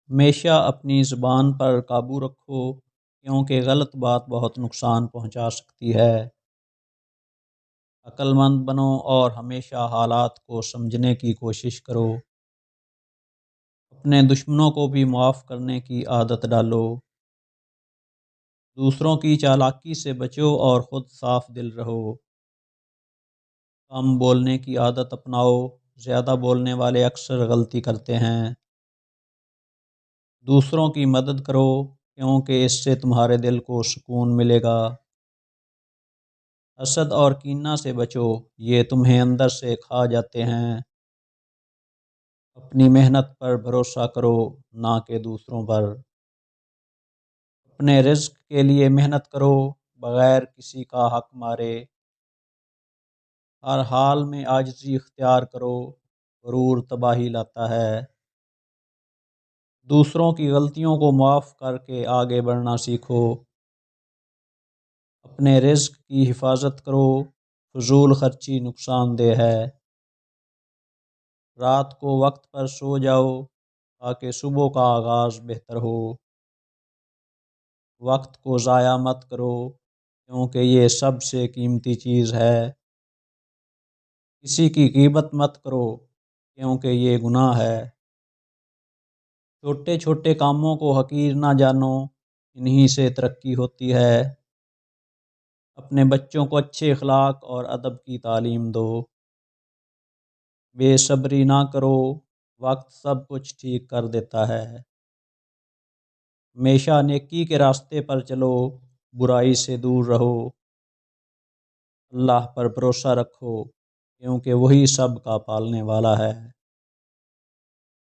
ہمیشہ اپنی زبان پر قابو رکھو کیونکہ غلط بات بہت نقصان پہنچا سکتی ہے۔ عقل مند بنو اور ہمیشہ حالات کو سمجھنے کی کوشش کرو۔ اپنے دشمنوں کو بھی معاف کرنے کی عادت ڈالو۔ دوسروں کی چالاکی سے بچو اور خود صاف دل رہو۔ کم بولنے کی عادت اپناؤ، زیادہ بولنے والے اکثر غلطی کرتے ہیں۔ دوسروں کی مدد کرو کیونکہ اس سے تمہارے دل کو سکون ملے گا۔ حسد اور کینہ سے بچو، یہ تمہیں اندر سے کھا جاتے ہیں۔ اپنی محنت پر بھروسہ کرو، نہ کہ دوسروں پر۔ اپنے رزق کے لیے محنت کرو، بغیر کسی کا حق مارے۔ ہر حال میں عاجزی اختیار کرو، غرور تباہی لاتا ہے۔ دوسروں کی غلطیوں کو معاف کر کے آگے بڑھنا سیکھو۔ اپنے رزق کی حفاظت کرو، فضول خرچی نقصان دہ ہے۔ رات کو وقت پر سو جاؤ تاکہ صبح کا آغاز بہتر ہو۔ وقت کو ضائع مت کرو کیونکہ یہ سب سے قیمتی چیز ہے۔ کسی کی غیبت مت کرو کیونکہ یہ گناہ ہے۔ چھوٹے چھوٹے کاموں کو حقیر نہ جانو، انہی سے ترقی ہوتی ہے۔ اپنے بچوں کو اچھے اخلاق اور ادب کی تعلیم دو۔ بے صبری نہ کرو، وقت سب کچھ ٹھیک کر دیتا ہے۔ ہمیشہ نیکی کے راستے پر چلو، برائی سے دور رہو۔ اللہ پر بھروسہ رکھو کیونکہ وہی سب کا پالنے والا ہے۔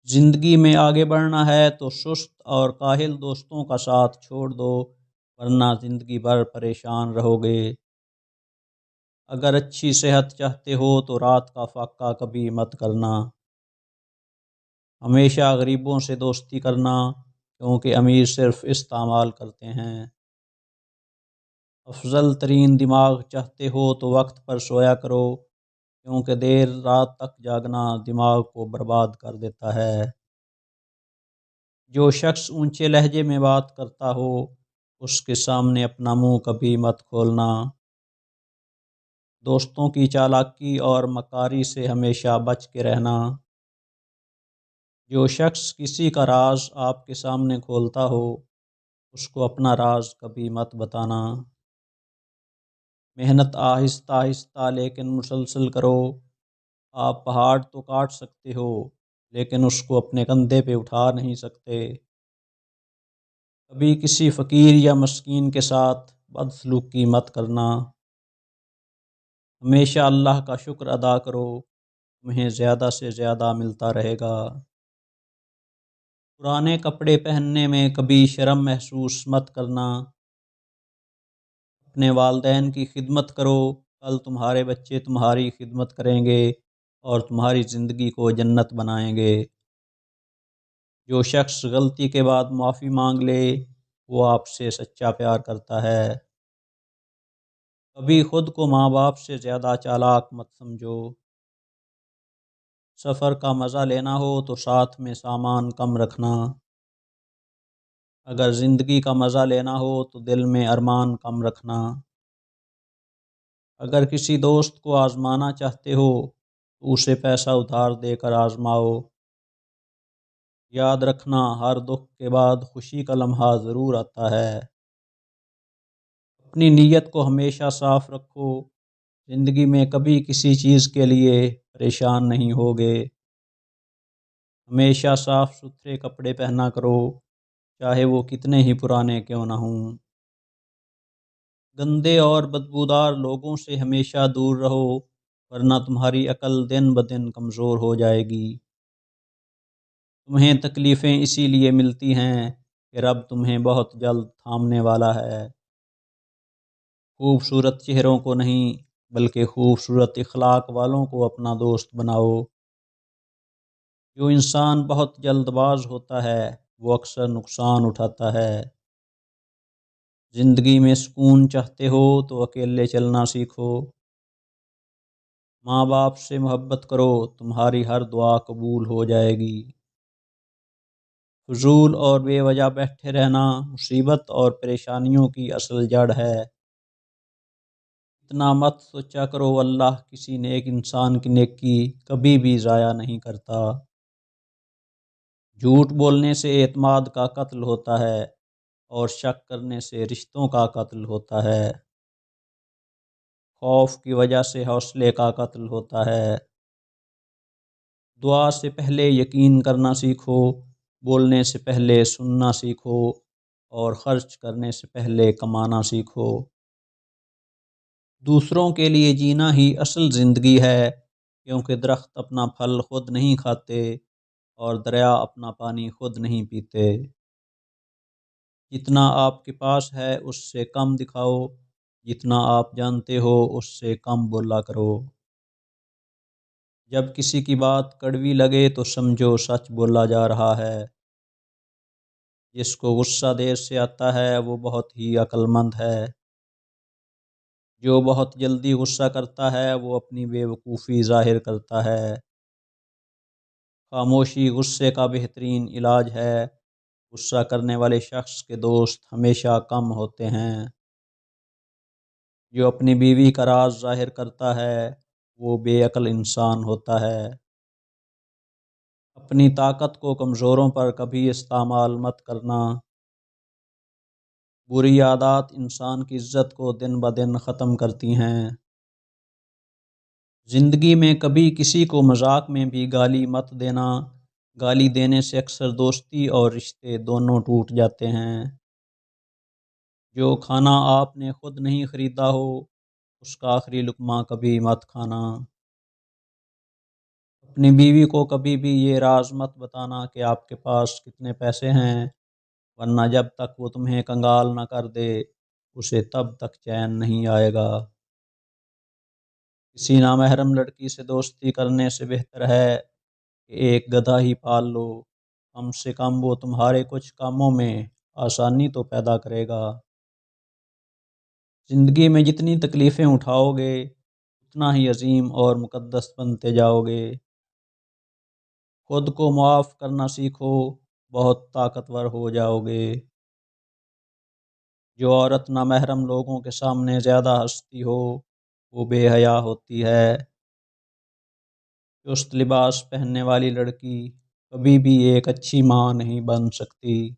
زندگی میں آگے بڑھنا ہے تو سست اور کاہل دوستوں کا ساتھ چھوڑ دو، ورنہ زندگی بھر پریشان رہو گے۔ اگر اچھی صحت چاہتے ہو تو رات کا فاقہ کبھی مت کرنا۔ ہمیشہ غریبوں سے دوستی کرنا کیونکہ امیر صرف استعمال کرتے ہیں۔ افضل ترین دماغ چاہتے ہو تو وقت پر سویا کرو کیونکہ دیر رات تک جاگنا دماغ کو برباد کر دیتا ہے۔ جو شخص اونچے لہجے میں بات کرتا ہو اس کے سامنے اپنا منہ کبھی مت کھولنا۔ دوستوں کی چالاکی اور مکاری سے ہمیشہ بچ کے رہنا۔ جو شخص کسی کا راز آپ کے سامنے کھولتا ہو اس کو اپنا راز کبھی مت بتانا۔ محنت آہستہ آہستہ لیکن مسلسل کرو۔ آپ پہاڑ تو کاٹ سکتے ہو لیکن اس کو اپنے کندھے پہ اٹھا نہیں سکتے۔ کبھی کسی فقیر یا مسکین کے ساتھ بدسلوکی مت کرنا۔ ہمیشہ اللہ کا شکر ادا کرو، تمہیں زیادہ سے زیادہ ملتا رہے گا۔ پرانے کپڑے پہننے میں کبھی شرم محسوس مت کرنا۔ اپنے والدین کی خدمت کرو، کل تمہارے بچے تمہاری خدمت کریں گے اور تمہاری زندگی کو جنت بنائیں گے۔ جو شخص غلطی کے بعد معافی مانگ لے وہ آپ سے سچا پیار کرتا ہے۔ کبھی خود کو ماں باپ سے زیادہ چالاک مت سمجھو۔ سفر کا مزہ لینا ہو تو ساتھ میں سامان کم رکھنا۔ اگر زندگی کا مزہ لینا ہو تو دل میں ارمان کم رکھنا۔ اگر کسی دوست کو آزمانا چاہتے ہو تو اسے پیسہ ادھار دے کر آزماؤ۔ یاد رکھنا ہر دکھ کے بعد خوشی کا لمحہ ضرور آتا ہے۔ اپنی نیت کو ہمیشہ صاف رکھو، زندگی میں کبھی کسی چیز کے لیے پریشان نہیں ہوگے۔ ہمیشہ صاف ستھرے کپڑے پہنا کرو چاہے وہ کتنے ہی پرانے کیوں نہ ہوں۔ گندے اور بدبودار لوگوں سے ہمیشہ دور رہو ورنہ تمہاری عقل دن بدن کمزور ہو جائے گی۔ تمہیں تکلیفیں اسی لیے ملتی ہیں کہ رب تمہیں بہت جلد تھامنے والا ہے۔ خوبصورت چہروں کو نہیں بلکہ خوبصورت اخلاق والوں کو اپنا دوست بناؤ۔ جو انسان بہت جلد باز ہوتا ہے وہ اکثر نقصان اٹھاتا ہے۔ زندگی میں سکون چاہتے ہو تو اکیلے چلنا سیکھو۔ ماں باپ سے محبت کرو، تمہاری ہر دعا قبول ہو جائے گی۔ فضول اور بے وجہ بیٹھے رہنا مصیبت اور پریشانیوں کی اصل جڑ ہے۔ اتنا مت سوچا کرو، اللہ کسی نیک انسان کی نیکی کبھی بھی ضائع نہیں کرتا۔ جھوٹ بولنے سے اعتماد کا قتل ہوتا ہے اور شک کرنے سے رشتوں کا قتل ہوتا ہے۔ خوف کی وجہ سے حوصلے کا قتل ہوتا ہے۔ دعا سے پہلے یقین کرنا سیکھو، بولنے سے پہلے سننا سیکھو اور خرچ کرنے سے پہلے کمانا سیکھو۔ دوسروں کے لیے جینا ہی اصل زندگی ہے، کیونکہ درخت اپنا پھل خود نہیں کھاتے اور دریا اپنا پانی خود نہیں پیتے۔ جتنا آپ کے پاس ہے اس سے کم دکھاؤ، جتنا آپ جانتے ہو اس سے کم بولا کرو۔ جب کسی کی بات کڑوی لگے تو سمجھو سچ بولا جا رہا ہے۔ جس کو غصہ دیر سے آتا ہے وہ بہت ہی عقل مند ہے۔ جو بہت جلدی غصہ کرتا ہے وہ اپنی بے وقوفی ظاہر کرتا ہے۔ خاموشی غصے کا بہترین علاج ہے۔ غصہ کرنے والے شخص کے دوست ہمیشہ کم ہوتے ہیں۔ جو اپنی بیوی کا راز ظاہر کرتا ہے وہ بے عقل انسان ہوتا ہے۔ اپنی طاقت کو کمزوروں پر کبھی استعمال مت کرنا۔ بری عادات انسان کی عزت کو دن بدن ختم کرتی ہیں۔ زندگی میں کبھی کسی کو مذاق میں بھی گالی مت دینا، گالی دینے سے اکثر دوستی اور رشتے دونوں ٹوٹ جاتے ہیں۔ جو کھانا آپ نے خود نہیں خریدا ہو اس کا آخری لقمہ کبھی مت کھانا۔ اپنی بیوی کو کبھی بھی یہ راز مت بتانا کہ آپ کے پاس کتنے پیسے ہیں، ورنہ جب تک وہ تمہیں کنگال نہ کر دے اسے تب تک چین نہیں آئے گا۔ کسی نامحرم لڑکی سے دوستی کرنے سے بہتر ہے کہ ایک گدھا ہی پال لو، کم سے کم وہ تمہارے کچھ کاموں میں آسانی تو پیدا کرے گا۔ زندگی میں جتنی تکلیفیں اٹھاؤ گے اتنا ہی عظیم اور مقدس بنتے جاؤ گے۔ خود کو معاف کرنا سیکھو، بہت طاقتور ہو جاؤ گے۔ جو عورت نامحرم لوگوں کے سامنے زیادہ ہنستی ہو وہ بے حیا ہوتی ہے۔ چست لباس پہننے والی لڑکی کبھی بھی ایک اچھی ماں نہیں بن سکتی۔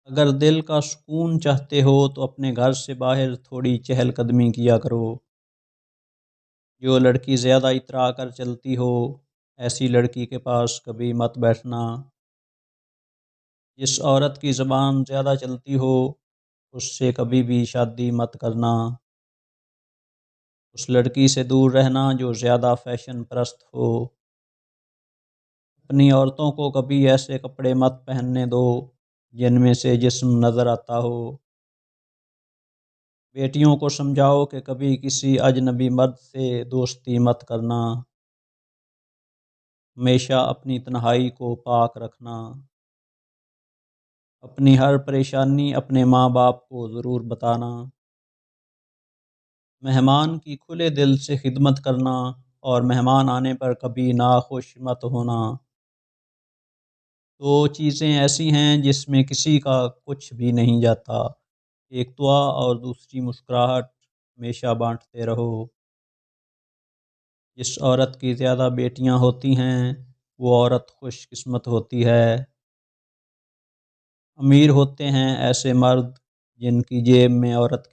اگر دل کا سکون چاہتے ہو تو اپنے گھر سے باہر تھوڑی چہل قدمی کیا کرو۔ جو لڑکی زیادہ اترا کر چلتی ہو ایسی لڑکی کے پاس کبھی مت بیٹھنا۔ جس عورت کی زبان زیادہ چلتی ہو اس سے کبھی بھی شادی مت کرنا۔ اس لڑکی سے دور رہنا جو زیادہ فیشن پرست ہو۔ اپنی عورتوں کو کبھی ایسے کپڑے مت پہننے دو جن میں سے جسم نظر آتا ہو۔ بیٹیوں کو سمجھاؤ کہ کبھی کسی اجنبی مرد سے دوستی مت کرنا۔ ہمیشہ اپنی تنہائی کو پاک رکھنا۔ اپنی ہر پریشانی اپنے ماں باپ کو ضرور بتانا۔ مہمان کی کھلے دل سے خدمت کرنا اور مہمان آنے پر کبھی ناخوش مت ہونا۔ دو چیزیں ایسی ہیں جس میں کسی کا کچھ بھی نہیں جاتا، ایک دعا اور دوسری مسکراہٹ، ہمیشہ بانٹتے رہو۔ جس عورت کی زیادہ بیٹیاں ہوتی ہیں وہ عورت خوش قسمت ہوتی ہے۔ امیر ہوتے ہیں ایسے مرد جن کی جیب میں عورت